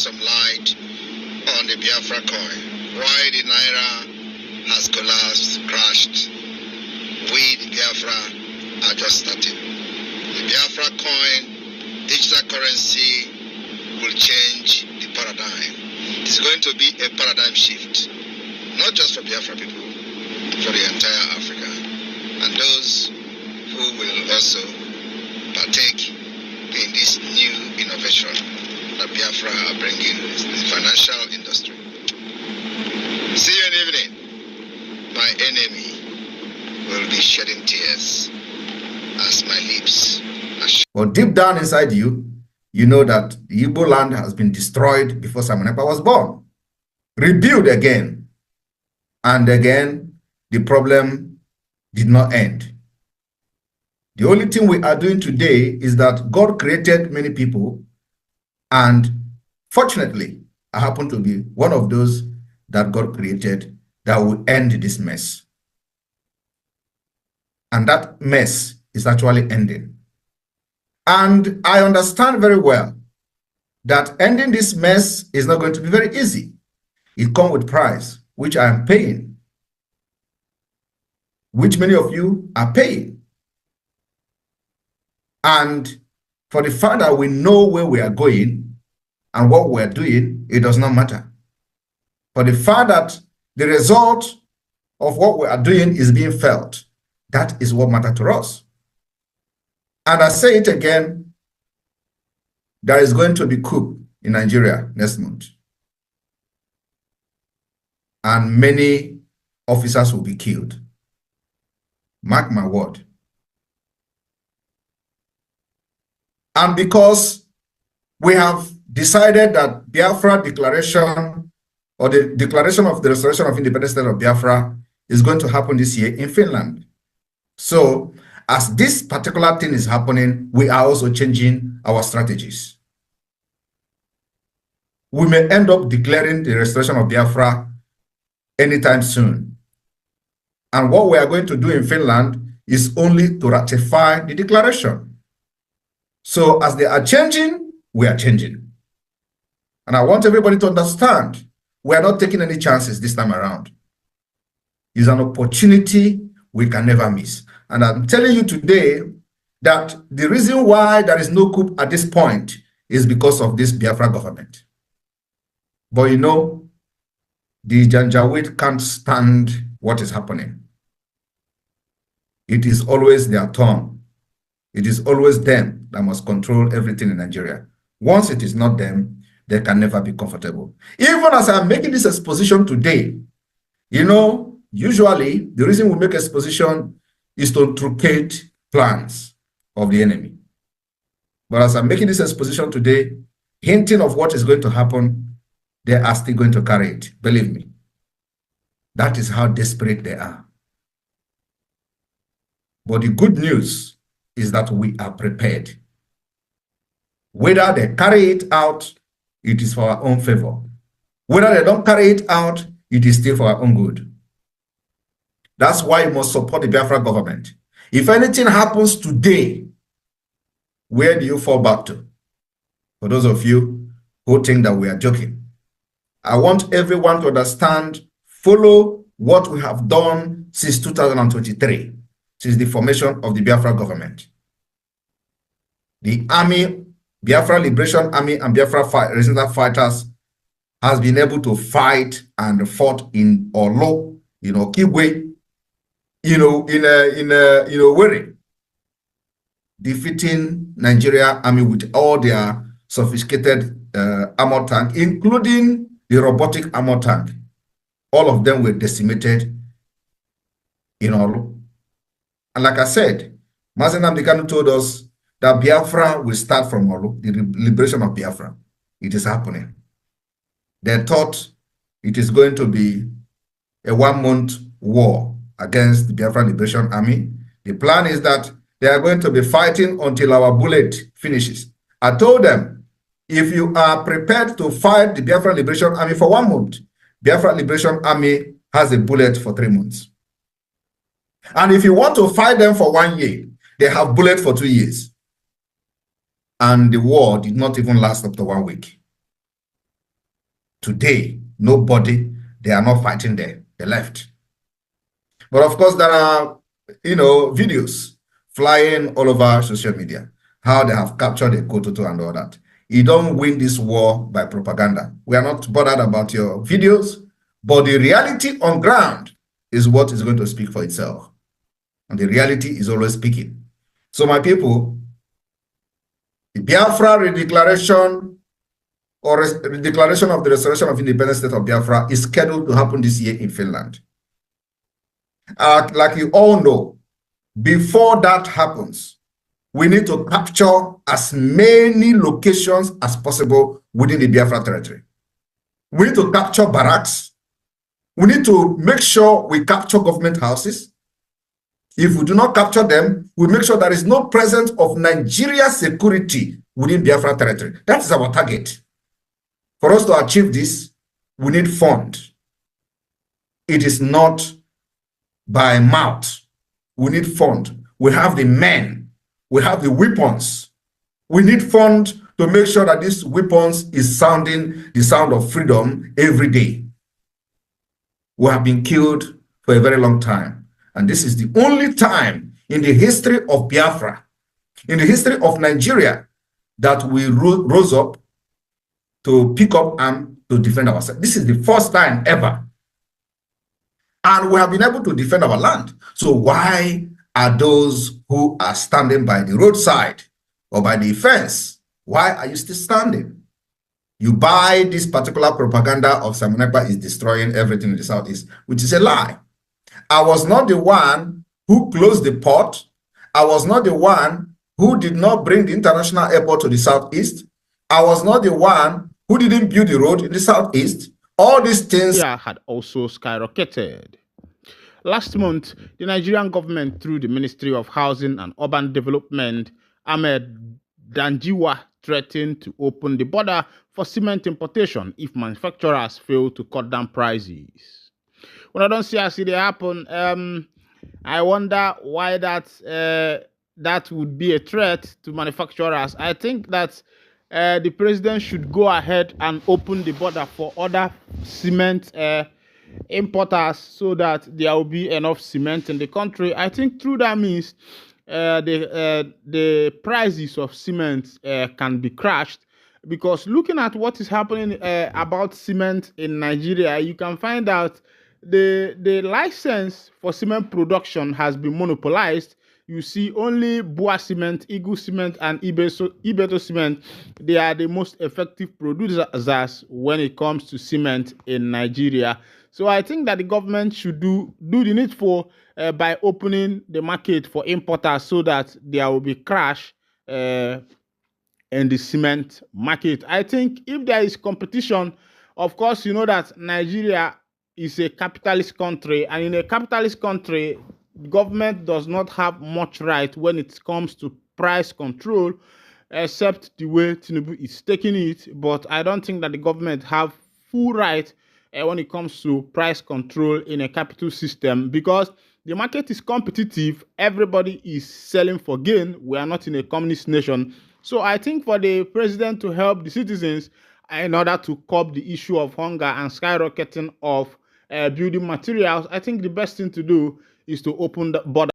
some light on the Biafra coin. Why the Naira has collapsed, crashed. We, the Biafra, are just starting. The Biafra coin, digital currency, will change the paradigm. It's going to be a paradigm shift, not just for Biafra people, for the entire Africa. And those who will also partake in this new innovation that Biafra are bringing, the financial industry. See you in the evening. My enemy will be shedding tears as my lips are. But deep down inside you, you know that the Igbo land has been destroyed before Simon Ekpa was born. Rebuilt again. And again, the problem did not end. The only thing we are doing today is that God created many people, and fortunately, I happen to be one of those that God created that will end this mess. And that mess is actually ending. And I understand very well that ending this mess is not going to be very easy. It comes with price, which I am paying, which many of you are paying. And for the fact that we know where we are going and what we are doing, it does not matter. For the fact that the result of what we are doing is being felt, that is what matters to us. And I say it again, there is going to be coup in Nigeria next month. And many officers will be killed. Mark my word. And because we have decided that Biafra declaration, or the declaration of the restoration of independent state of Biafra, is going to happen this year in Finland. So as this particular thing is happening, we are also changing our strategies. We may end up declaring the restoration of Biafra anytime soon. And what we are going to do in Finland is only to ratify the declaration. So as they are changing, we are changing. And I want everybody to understand, we are not taking any chances this time around. It's an opportunity we can never miss. And I'm telling you today that the reason why there is no coup at this point is because of this Biafra government. But you know, the Janjaweed can't stand what is happening. It is always their turn. It is always them that must control everything in Nigeria. Once it is not them, they can never be comfortable. Even as I'm making this exposition today, you know, usually the reason we make exposition is to truncate plans of the enemy. But as I'm making this exposition today, hinting of what is going to happen, they are still going to carry it. Believe me. That is how desperate they are. But the good news is that we are prepared. Whether they carry it out, it is for our own favor. Whether they don't carry it out, it is still for our own good. That's why you must support the Biafra government. If anything happens today, where do you fall back to? For those of you who think that we are joking, I want everyone to understand, follow what we have done since 2023, since the formation of the Biafra government. The army, Biafra Liberation Army and Biafra Resistance Fighters has been able to fight and fought in Olo, Kibwe, Were, defeating Nigeria army with all their sophisticated armor tank, including the robotic armor tank. All of them were decimated in Olo. And like I said, Mazen Nnamdi Kanu told us that Biafra will start from Olo, the liberation of Biafra. It is happening. They thought it is going to be a 1-month war against the Biafra Liberation Army. The plan is that they are going to be fighting until our bullet finishes. I told them, if you are prepared to fight the Biafra Liberation Army for 1 month, Biafra Liberation Army has a bullet for 3 months. And if you want to fight them for 1 year, they have bullet for 2 years. And the war did not even last up to 1 week. Today, nobody, they are not fighting there. They left. But of course, there are, videos flying all over social media, how they have captured a Kototo and all that. You don't win this war by propaganda. We are not bothered about your videos, but the reality on ground is what is going to speak for itself. And the reality is always speaking. So my people, the Biafra redeclaration or declaration of the restoration of independent state of Biafra is scheduled to happen this year in Finland. Like you all know, before that happens, we need to capture as many locations as possible within the Biafra territory. We need to capture barracks. We need to make sure we capture government houses. If we do not capture them, we make sure there is no presence of Nigeria security within Biafra territory. That is our target. For us to achieve this, we need fund. It is not by mouth. We need fund. We have the men. We have the weapons. We need fund to make sure that these weapons is sounding the sound of freedom every day. We have been killed for a very long time. And this is the only time in the history of Biafra, in the history of Nigeria, that we rose up to pick up and to defend ourselves. This is the first time ever. And we have been able to defend our land. So why are those who are standing by the roadside or by the fence, why are you still standing? You buy this particular propaganda of Simon Ekpa is destroying everything in the Southeast, which is a lie. I was not the one who closed the port. I was not the one who did not bring the international airport to the Southeast. I was not the one who didn't build the road in the Southeast. All these things had also skyrocketed. Last month, the Nigerian government, through the Ministry of Housing and Urban Development, Ahmed Danjiwa, threatened to open the border for cement importation if manufacturers fail to cut down prices. When I don't see as it happen, I wonder why that would be a threat to manufacturers. I think that the president should go ahead and open the border for other cement importers so that there will be enough cement in the country. I think through that means the prices of cement can be crashed, because looking at what is happening about cement in Nigeria, you can find out the license for cement production has been monopolized. You see only Bua Cement, Eagle Cement, and Ibeto Cement. They are the most effective producers when it comes to cement in Nigeria. So I think that the government should do the needful by opening the market for importers so that there will be crash in the cement market. I think if there is competition, of course, you know that Nigeria is a capitalist country, and in a capitalist country, government does not have much right when it comes to price control, except the way Tinubu is taking it. But I don't think that the government have full right when it comes to price control in a capital system, because the market is competitive. Everybody is selling for gain. We are not in a communist nation. So I think for the president to help the citizens in order to curb the issue of hunger and skyrocketing of building materials, I think the best thing to do is to open the border.